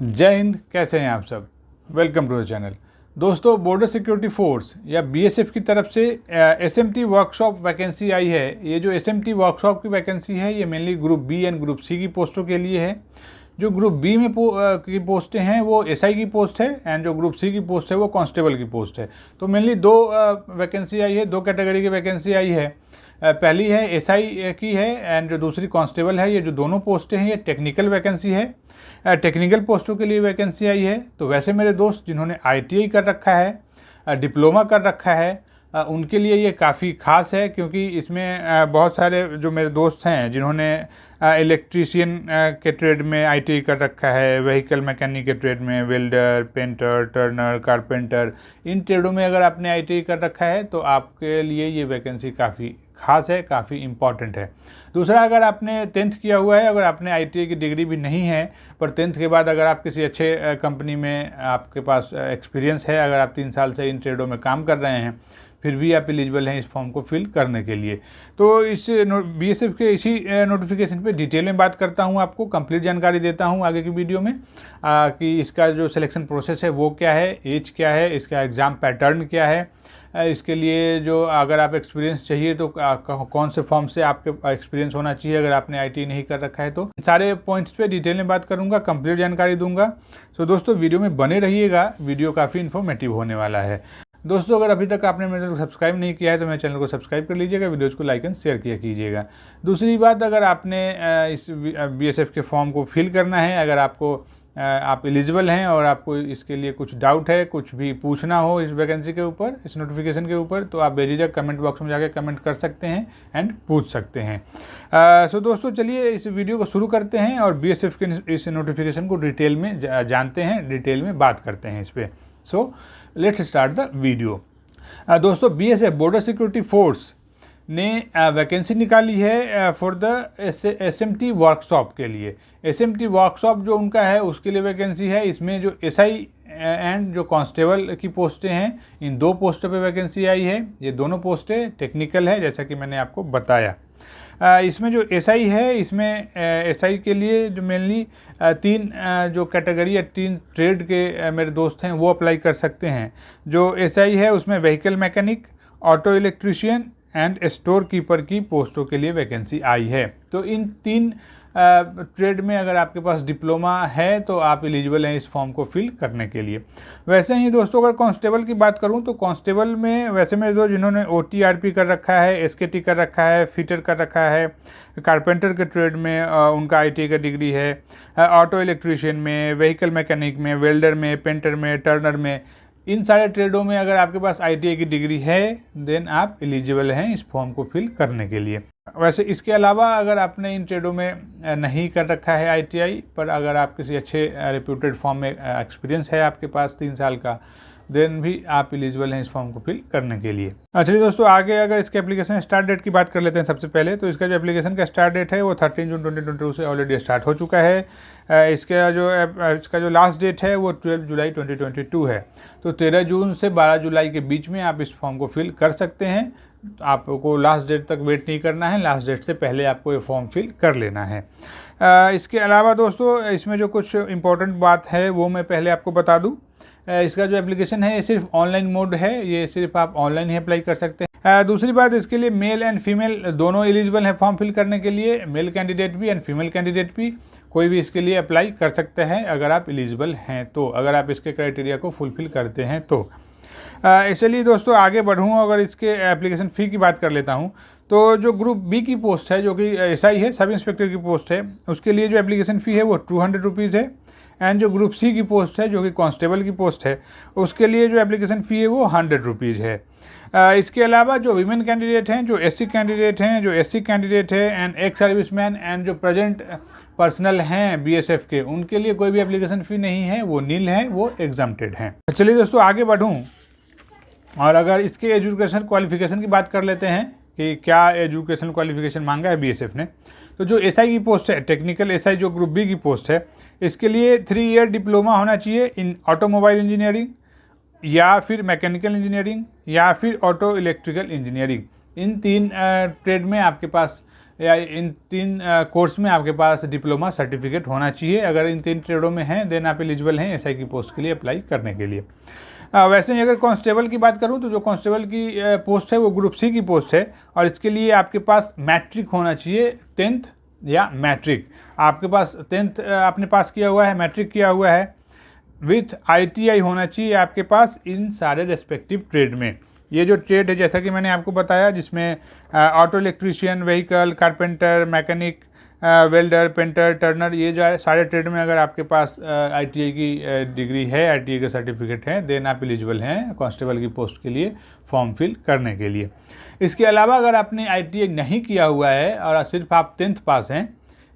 जय हिंद। कैसे हैं आप सब? Welcome to the channel. दोस्तों, बॉर्डर सिक्योरिटी फोर्स या बीएसएफ की तरफ से एसएमटी वर्कशॉप वैकेंसी आई है। ये जो एसएमटी वर्कशॉप की वैकेंसी है ये mainly group B and group C की पोस्टों के लिए है। जो ग्रुप बी में की पोस्टें हैं वो एसआई की पोस्ट है एंड जो ग्रुप सी की पोस्ट है वो कांस्टेबल की पोस्ट है। तो मेनली दो वैकेंसी आई है, दो कैटेगरी की वैकेंसी आई है। पहली है एसआई की है एंड जो दूसरी कांस्टेबल है। ये जो दोनों पोस्टें हैं ये टेक्निकल वैकेंसी है। टेक्निकल पोस्टों के लिए वैकेंसी आई है। तो वैसे मेरे दोस्त जिन्होंने आईटीआई कर रखा है, डिप्लोमा कर रखा है, उनके लिए ये काफ़ी ख़ास है, क्योंकि इसमें बहुत सारे जो मेरे दोस्त हैं जिन्होंने इलेक्ट्रीशियन के ट्रेड में आईटीआई कर रखा है, व्हीकल मैकेनिक के ट्रेड में वेल्डर, पेंटर, टर्नर, कारपेंटर, इन ट्रेडों में अगर आपने आईटीआई कर रखा है तो आपके लिए ये वैकेंसी काफ़ी ख़ास है, काफ़ी इम्पॉर्टेंट है। दूसरा, अगर आपने 10th किया हुआ है, अगर आपने आईटीआई की डिग्री भी नहीं है, पर 10th के बाद अगर आप किसी अच्छे कंपनी में आपके पास एक्सपीरियंस है, अगर आप 3 साल से इन ट्रेडों में काम कर रहे हैं, फिर भी आप एलिजिबल हैं इस फॉर्म को फिल करने के लिए। तो इस बीएसएफ के इसी नोटिफिकेशन पे डिटेल में बात करता हूँ, आपको कंप्लीट जानकारी देता हूँ आगे की वीडियो में कि इसका जो सिलेक्शन प्रोसेस है वो क्या है, एज क्या है, इसका एग्ज़ाम पैटर्न क्या है, इसके लिए जो अगर आप एक्सपीरियंस चाहिए तो कौन से फॉर्म से आपके एक्सपीरियंस होना चाहिए अगर आपने आईटी नहीं कर रखा है। तो सारे पॉइंट्स पे डिटेल में बात करूंगा, कंप्लीट जानकारी दूंगा। तो दोस्तों, वीडियो में बने रहिएगा, वीडियो काफ़ी इन्फॉर्मेटिव होने वाला है। दोस्तों, अगर अभी तक आपने मेरे चैनल को सब्सक्राइब नहीं किया है तो मेरे चैनल को सब्सक्राइब कर लीजिएगा, वीडियोज़ को लाइक एंड शेयर किया कीजिएगा। दूसरी बात, अगर आपने इस बीएसएफ के फॉर्म को फिल करना है, अगर आप एलिजिबल हैं और आपको इसके लिए कुछ डाउट है, कुछ भी पूछना हो इस वैकेंसी के ऊपर, इस नोटिफिकेशन के ऊपर, तो आप बेझिझक कमेंट बॉक्स में जाकर कमेंट कर सकते हैं एंड पूछ सकते हैं। सो दोस्तों, चलिए इस वीडियो को शुरू करते हैं और बीएसएफ के इस नोटिफिकेशन को डिटेल में जानते हैं, डिटेल में बात करते हैं इस पर। So let's start the video. दोस्तों, बीएसएफ बॉर्डर सिक्योरिटी फोर्स ने वैकेंसी निकाली है फॉर द एसएमटी वर्कशॉप के लिए। एसएमटी वर्कशॉप जो उनका है उसके लिए वैकेंसी है। इसमें जो एसआई एंड जो कांस्टेबल की पोस्टें हैं, इन दो पोस्टों पे वैकेंसी आई है। ये दोनों पोस्टें टेक्निकल है, जैसा कि मैंने आपको बताया। इसमें जो एसआई है, इसमें एसआई के लिए जो मेनली 3 जो कैटेगरी या 3 ट्रेड के मेरे दोस्त हैं वो अप्लाई कर सकते हैं। जो एसआई है उसमें vehicle mechanic, auto electrician and store keeper की पोस्टों के लिए वैकेंसी आई है। तो इन 3 ट्रेड में अगर आपके पास डिप्लोमा है तो आप एलिजिबल हैं इस फॉर्म को फिल करने के लिए। वैसे ही दोस्तों, अगर कांस्टेबल की बात करूं तो कांस्टेबल में वैसे मेरे दोस्त जिन्होंने ओटीआरपी कर रखा है, एसकेटी कर रखा है, फिटर कर रखा है, कारपेंटर के ट्रेड में उनका आईटी का डिग्री है, ऑटो इलेक्ट्रीशियन में, व्हीकल मैकेनिक में, वेल्डर में, पेंटर में, टर्नर में, इन सारे ट्रेडों में अगर आपके पास आईटीआई की डिग्री है देन आप एलिजिबल हैं इस फॉर्म को फिल करने के लिए। वैसे इसके अलावा अगर आपने इन ट्रेडों में नहीं कर रखा है आईटीआई, पर अगर आप किसी अच्छे रेप्यूटेड फॉर्म में एक्सपीरियंस है आपके पास 3 साल का, देन भी आप एलिजिबल हैं इस फॉर्म को फिल करने के लिए। चलिए दोस्तों, आगे अगर इसके एप्लीकेशन स्टार्ट डेट की बात कर लेते हैं। सबसे पहले तो इसका जो एप्लीकेशन का स्टार्ट डेट है वो 13 जून 2022 से ऑलरेडी स्टार्ट हो चुका है। इसका जो लास्ट डेट है वो 12 जुलाई 2022 है। तो 13 जून से 12 जुलाई के बीच में आप इस फॉर्म को फिल कर सकते हैं। आपको लास्ट डेट तक वेट नहीं करना है, लास्ट डेट से पहले आपको ये फॉर्म फिल कर लेना है। इसके अलावा दोस्तों, इसमें जो कुछ इम्पोर्टेंट बात है वो मैं पहले आपको बता दूं। इसका जो एप्लीकेशन है ये सिर्फ ऑनलाइन मोड है, ये सिर्फ आप ऑनलाइन ही अप्लाई कर सकते हैं। दूसरी बात, इसके लिए मेल एंड फीमेल दोनों एलिजिबल हैं फॉर्म फिल करने के लिए। मेल कैंडिडेट भी एंड फीमेल कैंडिडेट भी, कोई भी इसके लिए अप्लाई कर सकते हैं अगर आप एलिजिबल हैं तो, अगर आप इसके क्राइटेरिया को फुलफिल करते हैं तो। इसलिए दोस्तों, आगे बढ़ूँ, अगर इसके एप्लीकेशन फ़ी की बात कर लेता हूँ तो जो ग्रुप बी की पोस्ट है, जो कि एसआई है, सब इंस्पेक्टर की पोस्ट है, उसके लिए जो एप्लीकेशन फ़ी है वो 200 रुपीज़ है। एंड जो ग्रुप सी की पोस्ट है, जो कि कांस्टेबल की पोस्ट है, उसके लिए जो एप्लीकेशन फ़ी है वो 100 रुपीज़ है। इसके अलावा जो वीमेन कैंडिडेट हैं, जो एससी कैंडिडेट हैं, जो एससी कैंडिडेट है एंड एक्स सर्विसमैन एंड जो प्रेजेंट पर्सनल हैं बीएसएफ के, उनके लिए कोई भी एप्लीकेशन फ़ी नहीं है, वो नील है, वो एग्जम्प्टेड हैं। चलिए दोस्तों, आगे बढ़ूँ और अगर इसके एजुकेशन क्वालिफिकेशन की बात कर लेते हैं कि क्या एजुकेशन क्वालिफिकेशन मांगा है बीएसएफ ने। तो जो एसआई की पोस्ट है, टेक्निकल एसआई जो ग्रुप बी की पोस्ट है, इसके लिए 3 ईयर डिप्लोमा होना चाहिए इन ऑटोमोबाइल इंजीनियरिंग या फिर मैकेनिकल इंजीनियरिंग या फिर ऑटो इलेक्ट्रिकल इंजीनियरिंग। इन 3 ट्रेड में आपके पास या इन 3 कोर्स में आपके पास डिप्लोमा सर्टिफिकेट होना चाहिए। अगर इन 3 ट्रेडों में हैं देन आप एलिजिबल हैं एसआई की पोस्ट के लिए अप्लाई करने के लिए। वैसे ही अगर कांस्टेबल की बात करूं तो जो कांस्टेबल की पोस्ट है वो ग्रुप सी की पोस्ट है और इसके लिए आपके पास मैट्रिक होना चाहिए, 10th या मैट्रिक। आपके पास 10th आपने पास किया हुआ है, मैट्रिक किया हुआ है, विथ ITI होना चाहिए आपके पास इन सारे रेस्पेक्टिव ट्रेड में। ये जो ट्रेड है जैसा कि मैंने आपको बताया, जिसमें auto electrician, vehicle, carpenter, mechanic, welder, painter, Turner, ये जो है सारे ट्रेड में अगर आपके पास ITI की डिग्री है, ITI का सर्टिफिकेट है, देन आप एलिजिबल हैं कांस्टेबल की पोस्ट के लिए फॉर्म फिल करने के लिए। इसके अलावा अगर आपने ITI नहीं किया हुआ है और सिर्फ आप 10th पास हैं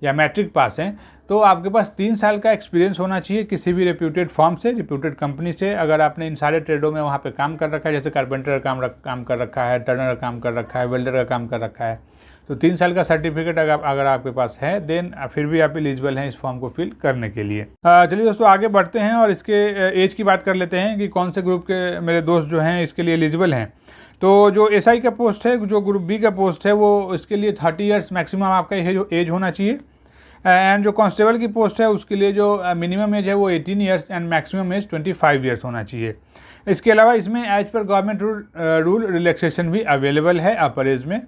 या मैट्रिक पास हैं तो आपके पास 3 साल का एक्सपीरियंस होना चाहिए किसी भी रेप्यूटेड फर्म से, रेप्यूटेड कंपनी से। अगर आपने इन सारे ट्रेडों में वहाँ पे काम कर रखा है, जैसे कारपेंटर का काम कर रखा है, टर्नर का काम कर रखा है, वेल्डर का काम कर रखा है, तो 3 साल का सर्टिफिकेट अगर आपके पास है देन फिर भी आप एलिजिबल हैं इस फॉर्म को फिल करने के लिए। चलिए दोस्तों आगे बढ़ते हैं और इसके एज की बात कर लेते हैं कि कौन से ग्रुप के मेरे दोस्त जो हैं इसके लिए एलिजिबल हैं। तो जो SI का पोस्ट है, जो ग्रुप B का पोस्ट है, वो इसके लिए 30 ईयर्स मैक्सिमम आपका एज होना चाहिए। एंड जो कांस्टेबल की पोस्ट है उसके लिए जो मिनिमम एज है वो 18 years and maximum age 25 years होना चाहिए। इसके अलावा इसमें एज पर गवर्नमेंट रूल रिलैक्सेशन भी अवेलेबल है अपर एज में।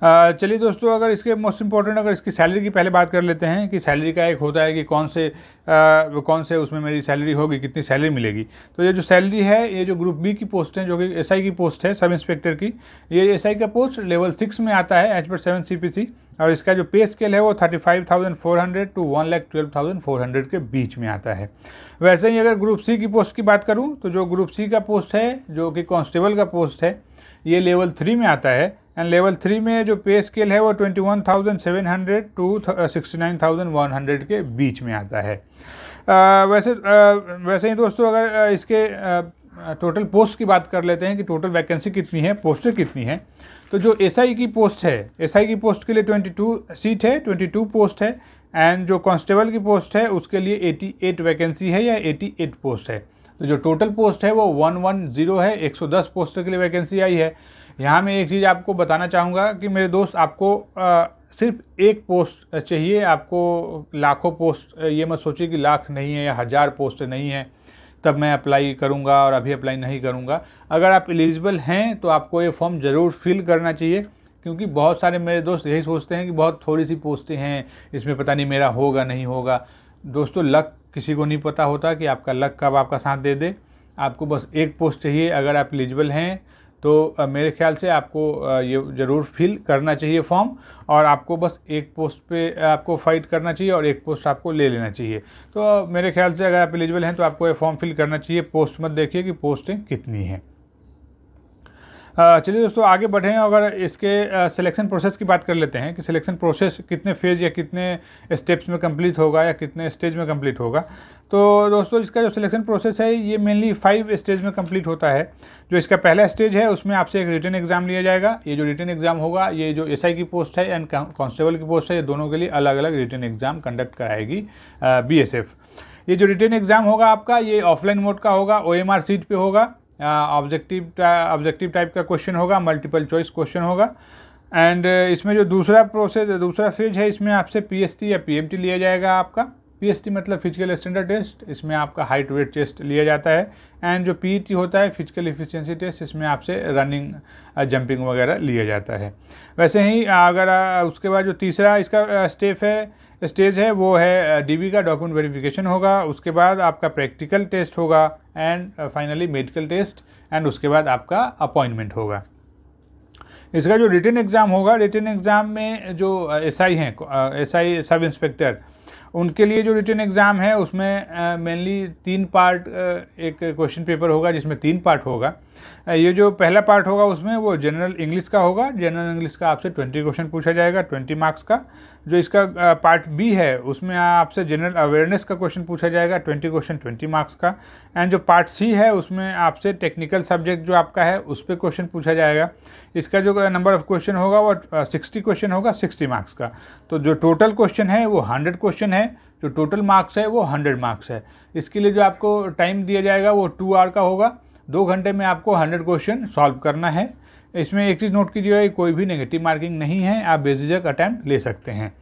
चलिए दोस्तों, अगर इसके मोस्ट इंपॉर्टेंट अगर इसकी सैलरी की पहले बात कर लेते हैं कि सैलरी का एक होता है कि कौन से उसमें मेरी सैलरी होगी, कितनी सैलरी मिलेगी। तो ये जो सैलरी है, ये जो ग्रुप B की पोस्ट है जो कि SI की पोस्ट है, सब इंस्पेक्टर की, ये SI का पोस्ट लेवल 6 में आता है एज पर 7 CPC और इसका जो पे स्केल है वो 35,400 to 1,12,400 के बीच में आता है। वैसे ही अगर ग्रुप C की पोस्ट की बात करूँ तो जो ग्रुप C का पोस्ट है जो कि कांस्टेबल का पोस्ट है, ये लेवल 3 में आता है एंड लेवल 3 में जो पे स्केल है वो 21,700 to 69,100 के बीच में आता है। वैसे ही दोस्तों अगर इसके टोटल पोस्ट की बात कर लेते हैं कि टोटल वैकेंसी कितनी है, पोस्टें कितनी हैं, तो जो SI की पोस्ट है, SI की पोस्ट के लिए 22 सीट है, 22 पोस्ट है एंड जो कांस्टेबल की पोस्ट है उसके लिए 88 वैकेंसी है या 88 पोस्ट है। तो जो टोटल पोस्ट है वो 110 है, 110 पोस्ट के लिए वैकेंसी आई है। यहाँ मैं एक चीज़ आपको बताना चाहूँगा कि मेरे दोस्त, आपको सिर्फ एक पोस्ट चाहिए, आपको लाखों पोस्ट, ये मत सोचिए कि लाख नहीं है या 1000 पोस्ट नहीं है तब मैं अप्लाई करूँगा और अभी अप्लाई नहीं करूँगा। अगर आप एलिजिबल हैं तो आपको ये फॉर्म ज़रूर फिल करना चाहिए, क्योंकि बहुत सारे मेरे दोस्त यही सोचते हैं कि बहुत थोड़ी सी पोस्टें हैं, इसमें पता नहीं मेरा होगा नहीं होगा। दोस्तों, लक किसी को नहीं पता होता कि आपका लक कब आपका साथ दे दे। आपको बस एक पोस्ट चाहिए। अगर आप एलिजिबल हैं तो मेरे ख्याल से आपको ये ज़रूर फिल करना चाहिए फॉर्म और आपको बस एक पोस्ट पे आपको फाइट करना चाहिए और एक पोस्ट आपको ले लेना चाहिए। तो मेरे ख्याल से अगर आप एलिजिबल हैं तो आपको ये फॉर्म फिल करना चाहिए। पोस्ट मत देखिए कि पोस्टें कितनी हैं। चलिए दोस्तों आगे बढ़ें। अगर इसके सिलेक्शन प्रोसेस की बात कर लेते हैं कि सिलेक्शन प्रोसेस कितने फेज़ या कितने स्टेप्स में कंप्लीट होगा या कितने स्टेज में कंप्लीट होगा। तो दोस्तों इसका जो सिलेक्शन प्रोसेस है ये मेनली 5 स्टेज में कंप्लीट होता है। जो इसका पहला स्टेज है उसमें आपसे एक रिटन एग्ज़ाम लिया जाएगा। ये जो रिटन एग्ज़ाम होगा, ये जो SI की पोस्ट है एंड कांस्टेबल की पोस्ट है, ये दोनों के लिए अलग अलग रिटन एग्ज़ाम कंडक्ट कराएगी BSF। ये जो रिटन एग्ज़ाम होगा आपका, ये ऑफलाइन मोड का होगा, OMR सीट पे होगा, ऑब्जेक्टिव टाइप का क्वेश्चन होगा, मल्टीपल चॉइस क्वेश्चन होगा। एंड इसमें जो दूसरा फेज है, इसमें आपसे PST या PMT लिया जाएगा। आपका PST मतलब फिजिकल स्टैंडर्ड टेस्ट, इसमें आपका हाइट वेट चेस्ट लिया जाता है। एंड जो PET होता है फिजिकल एफिशिएंसी टेस्ट, इसमें आपसे रनिंग जंपिंग वगैरह लिया जाता है। वैसे ही अगर उसके बाद जो तीसरा इसका स्टेज है वो है DV का डॉक्यूमेंट वेरिफिकेशन होगा। उसके बाद आपका प्रैक्टिकल टेस्ट होगा and finally medical test and उसके बाद आपका अपॉइंटमेंट होगा। इसका जो रिटन एग्ज़ाम होगा, रिटन एग्ज़ाम में जो SI हैं, SI सब इंस्पेक्टर, उनके लिए जो रिटन एग्ज़ाम है उसमें मेनली 3 पार्ट एक क्वेश्चन पेपर होगा जिसमें 3 पार्ट होगा। ये जो पहला पार्ट होगा उसमें वो जनरल इंग्लिश का होगा। जनरल इंग्लिश का आपसे 20 क्वेश्चन पूछा जाएगा, 20 मार्क्स का। जो इसका पार्ट B है उसमें आपसे जनरल अवेयरनेस का क्वेश्चन पूछा जाएगा, 20 क्वेश्चन 20 मार्क्स का। एंड जो पार्ट C है उसमें आपसे टेक्निकल सब्जेक्ट जो आपका है उस पर क्वेश्चन पूछा जाएगा। इसका जो नंबर ऑफ क्वेश्चन होगा वो 60 क्वेश्चन होगा, 60 मार्क्स का। तो जो टोटल क्वेश्चन है वो 100 क्वेश्चन है, जो टोटल मार्क्स है वो 100 मार्क्स है। इसके लिए जो आपको टाइम दिया जाएगा वो 2 आवर का होगा। 2 घंटे में आपको 100 क्वेश्चन सॉल्व करना है। इसमें एक चीज़ नोट कीजिएगा, कोई भी नेगेटिव मार्किंग नहीं है, आप बेझिझक अटैम्प्ट ले सकते हैं।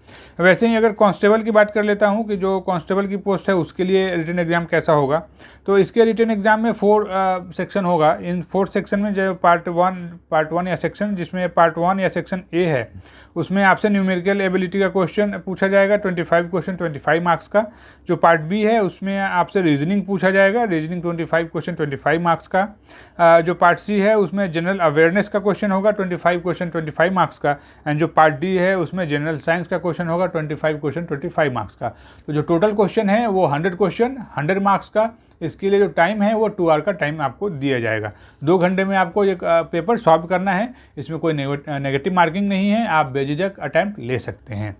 वैसे ही अगर कांस्टेबल की बात कर लेता हूं कि जो कांस्टेबल की पोस्ट है उसके लिए रिटन एग्ज़ाम कैसा होगा, तो इसके रिटन एग्ज़ाम में 4 सेक्शन होगा। इन 4 सेक्शन में जो पार्ट वन या सेक्शन, जिसमें पार्ट 1 या सेक्शन ए है, उसमें आपसे न्यूमेरिकल एबिलिटी का क्वेश्चन पूछा जाएगा 25 क्वेश्चन 25 मार्क्स का। जो पार्ट बी है उसमें आपसे रीजनिंग पूछा जाएगा, रीजनिंग 25 क्वेश्चन 25 मार्क्स का। जो पार्ट सी है उसमें जनरल अवेयरनेस का क्वेश्चन होगा 25 क्वेश्चन 25 मार्क्स का। एंड जो पार्ट डी है उसमें जनरल साइंस का क्वेश्चन होगा 25 क्वेश्चन 25 मार्क्स का। तो जो टोटल क्वेश्चन है वो 100 क्वेश्चन 100 मार्क्स का। इसके लिए जो टाइम है वो 2 आवर का टाइम आपको दिया जाएगा। 2 घंटे में आपको ये पेपर सॉल्व करना है। इसमें कोई नेगेटिव मार्किंग नहीं है, आप बेझिझक अटैम्प्ट ले सकते हैं।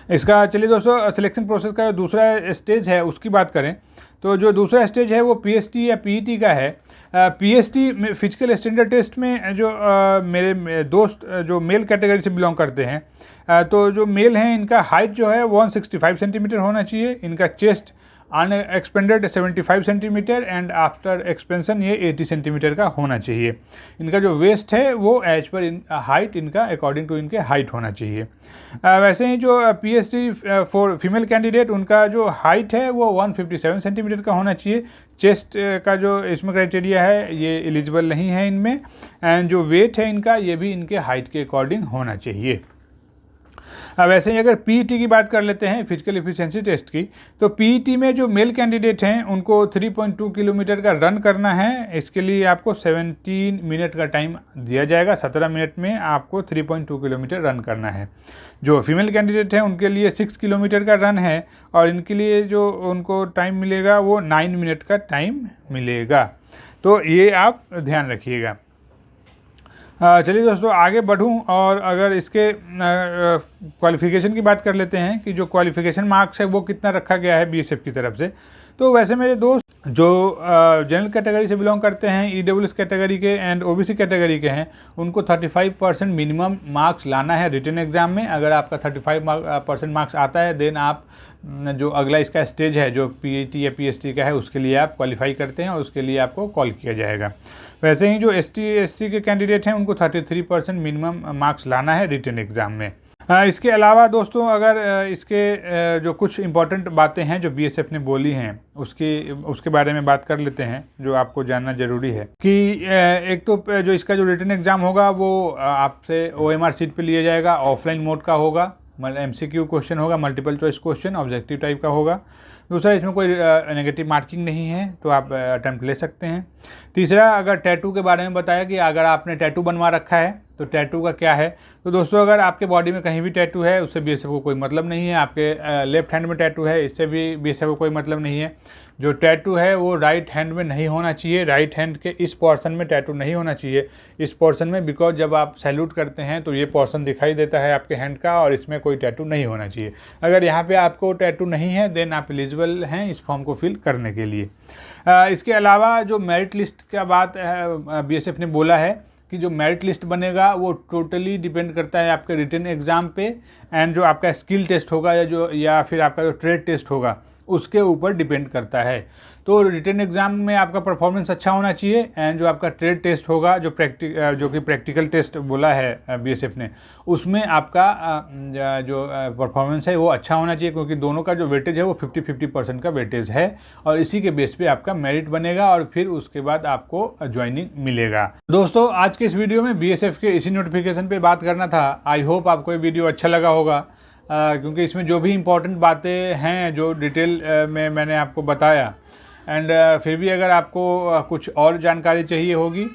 इसका चलिए दोस्तों, सिलेक्शन प्रोसेस का जो दूसरा स्टेज है उसकी बात करें तो जो दूसरा स्टेज है वो पीएसटी या पीईटी का है। पीएसटी में फिजिकल स्टैंडर्ड टेस्ट में जो मेरे दोस्त जो मेल कैटेगरी से बिलोंग करते हैं, तो जो मेल हैं इनका हाइट जो है 165 सेंटीमीटर होना चाहिए। इनका chest unexpanded 75 centimetre and after expansion ये 80 सेंटीमीटर का होना चाहिए। इनका जो वेस्ट है वो एज पर हाइट इनका अकॉर्डिंग टू इनके हाइट होना चाहिए। वैसे ही जो पीएसटी फॉर फीमेल कैंडिडेट, उनका जो हाइट है वो 157 सेंटीमीटर का होना चाहिए। चेस्ट का जो इसमें क्राइटेरिया है ये एलिजिबल नहीं है इनमें। एंड जो वेट है इनका ये भी इनके हाइट के अकॉर्डिंग होना चाहिए। वैसे ही अगर पीईटी की बात कर लेते हैं, फिजिकल एफिशिएंसी टेस्ट की, तो पीईटी में जो मेल कैंडिडेट हैं उनको 3.2 किलोमीटर का रन करना है। इसके लिए आपको 17 मिनट का टाइम दिया जाएगा। 17 मिनट में आपको 3.2 किलोमीटर रन करना है। जो फीमेल कैंडिडेट हैं उनके लिए 6 किलोमीटर का रन है और इनके लिए जो उनको टाइम मिलेगा वो 9 मिनट का टाइम मिलेगा। तो ये आप ध्यान रखिएगा। चलिए दोस्तों आगे बढ़ूं और अगर इसके क्वालिफ़िकेशन की बात कर लेते हैं कि जो क्वालिफ़िकेशन मार्क्स है वो कितना रखा गया है बीएसएफ की तरफ से। तो वैसे मेरे दोस्त जो जनरल कैटेगरी से बिलोंग करते हैं, ईडब्ल्यूएस कैटेगरी के एंड ओबीसी कैटेगरी के हैं, उनको 35% मिनिमम मार्क्स लाना है रिटन एग्ज़ाम में। अगर आपका 35% मार्क्स आता है देन आप जो अगला इसका स्टेज है जो पीईटी या पीएसटी का है उसके लिए आप क्वालिफाई करते हैं और उसके लिए आपको कॉल किया जाएगा। वैसे ही जो एसटी एससी के कैंडिडेट हैं उनको 33% मिनिमम मार्क्स लाना है रिटन एग्ज़ाम में। इसके अलावा दोस्तों अगर इसके जो कुछ इंपॉर्टेंट बातें हैं जो बीएसएफ ने बोली हैं उसके बारे में बात कर लेते हैं जो आपको जानना ज़रूरी है कि एक तो जो इसका जो रिटन एग्ज़ाम होगा वो आपसे ओएमआर सीट पे लिया जाएगा, ऑफलाइन मोड का होगा, एमसीक्यू क्वेश्चन होगा, multiple choice question, objective type का होगा। दूसरा, इसमें कोई नेगेटिव मार्किंग नहीं है तो आप अटैम्प्ट ले सकते हैं। तीसरा, अगर टैटू के बारे में बताया कि अगर आपने टैटू बनवा रखा है तो टैटू का क्या है। तो दोस्तों अगर आपके बॉडी में कहीं भी टैटू है उससे बीएसएफ को कोई मतलब नहीं है। आपके लेफ्ट हैंड में टैटू है इससे भी बीएसएफ को कोई मतलब नहीं है। जो टैटू है वो राइट हैंड में नहीं होना चाहिए, राइट हैंड के इस पोर्शन में टैटू नहीं होना चाहिए, इस पोर्शन में, बिकॉज जब आप सैल्यूट करते हैं तो ये पोर्शन दिखाई देता है आपके हैंड का और इसमें कोई टैटू नहीं होना चाहिए। अगर यहाँ पे आपको टैटू नहीं है देन आप एलिजिबल हैं इस फॉर्म को फिल करने के लिए। इसके अलावा जो मेरिट लिस्ट का बात बीएसएफ ने बोला है कि जो मेरिट लिस्ट बनेगा वो टोटली डिपेंड करता है आपके रिटन एग्ज़ाम पे एंड जो आपका स्किल टेस्ट होगा या फिर आपका जो ट्रेड टेस्ट होगा उसके ऊपर डिपेंड करता है। तो रिटन एग्ज़ाम में आपका परफॉर्मेंस अच्छा होना चाहिए एंड जो आपका ट्रेड टेस्ट होगा जो कि प्रैक्टिकल टेस्ट बोला है बीएसएफ ने, उसमें आपका जो परफॉर्मेंस है वो अच्छा होना चाहिए क्योंकि दोनों का जो वेटेज है वो 50-50% का वेटेज है और इसी के बेस पे आपका मेरिट बनेगा और फिर उसके बाद आपको ज्वाइनिंग मिलेगा। दोस्तों आज के इस वीडियो में बीएसएफ के इसी नोटिफिकेशन पे बात करना था। आई होप आपको ये वीडियो अच्छा लगा होगा क्योंकि इसमें जो भी इम्पोर्टेंट बातें हैं जो डिटेल में मैंने आपको बताया एंड फिर भी अगर आपको कुछ और जानकारी चाहिए होगी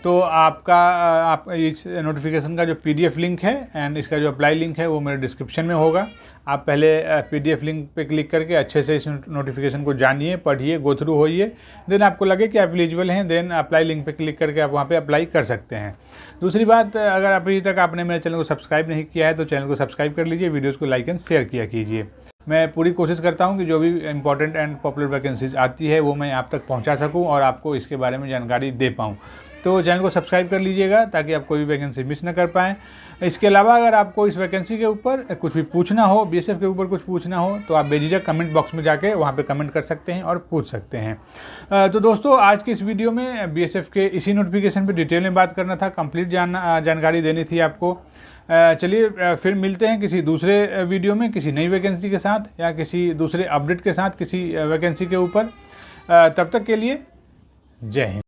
तो आप इस नोटिफिकेशन का जो पीडीएफ लिंक है एंड इसका जो अप्लाई लिंक है वो मेरे डिस्क्रिप्शन में होगा। आप पहले पीडीएफ लिंक पे क्लिक करके अच्छे से इस नोटिफिकेशन को जानिए, पढ़िए, गो थ्रू होइए, देन आपको लगे कि आप एलिजिबल हैं देन अप्लाई लिंक पे क्लिक करके आप वहाँ पे अप्लाई कर सकते हैं। दूसरी बात, अगर अभी तक आपने मेरे चैनल को सब्सक्राइब नहीं किया है तो चैनल को सब्सक्राइब कर लीजिए, वीडियोज़ को लाइक एंड शेयर किया कीजिए। मैं पूरी कोशिश करता हूं कि जो भी इंपॉर्टेंट एंड पॉपुलर वैकेंसीज आती है वो मैं आप तक पहुंचा सकूं और आपको इसके बारे में जानकारी दे पाऊं। तो चैनल को सब्सक्राइब कर लीजिएगा ताकि आप कोई भी वैकेंसी मिस न कर पाएँ। इसके अलावा अगर आपको इस वैकेंसी के ऊपर कुछ भी पूछना हो, बीएसएफ के ऊपर कुछ पूछना हो, तो आप बेझिझक कमेंट बॉक्स में जाके वहाँ पे कमेंट कर सकते हैं और पूछ सकते हैं। तो दोस्तों आज की इस वीडियो में बीएसएफ के इसी नोटिफिकेशन पे डिटेल में बात करना था, कंप्लीट जानकारी देनी थी आपको। चलिए फिर मिलते हैं किसी दूसरे वीडियो में किसी नई वैकेंसी के साथ या किसी दूसरे अपडेट के साथ किसी वैकेंसी के ऊपर। तब तक के लिए जय हिंद।